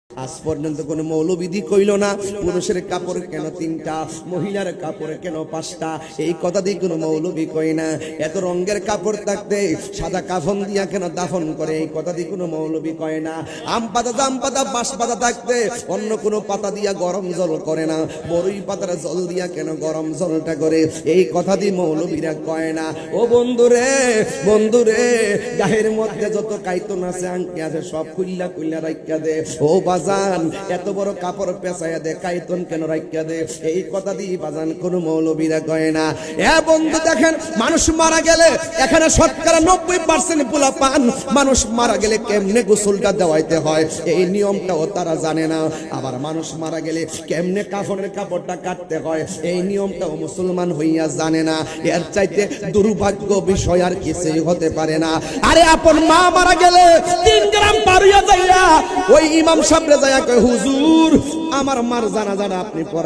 আজ পর্যন্ত কোন মৌলবিধি কইল না পুরুষের কাপড় কেন 3টা, মহিলার কাপড় কেন 5টা। এই কথা দিয়ে কোনো মৌলবি কই না। এত রঙের কাপড় থাকতে সাদা কাফন দিয়া কেন দাফন করে, এই কথা দিয়ে কোনো মৌলবি কয় না। আম পাতা, জাম পাতা, বাঁশ পাতা থাকতে অন্য কোনো পাতা দিয়া গরম জল করে না, বড়ই পাতার জল দিয়া কেন গরম জলটা করে, এই কথা দিয়ে মৌলবিরা কয় না। ও বন্ধুরে, বন্ধুরে, গায়ের মধ্যে যত কাইতন আছে, আংটি আছে, সব খুইল্লা খুইল্লা রাইখা দে। ও বাজান, এত বড় কাপড় পেঁচাইয়া দে, কাইতন কেন রাইখা দে, এই কথা দিয়ে বাজান কোনো মৌলবীরা কয় না। এ বন্ধু দেখেন, মানুষ মারা গেলে এখানে শতকরা 90% পোলা পান মানুষ মারা গেলে কেমনে গোসলটা দেওয়াইতে হয় এই নিয়মটাও তারা জানে না। আবার মানুষ মারা গেলে কেমনে কাফনের কাপড়টা কাটতে হয় এই নিয়মটাও মুসলমান হইয়া জানে না। এর চাইতে দুর্ভাগ্য বিষয় আর কিছুই হতে পারে না। আরে আপন মা মারা গেলে 3 গ্রাম পার হইয়া যাইয়া ওই ইমাম সাহেবরে যাইয়া কয়, হুজুর আমার মার জানাজাটা আপনি পড়া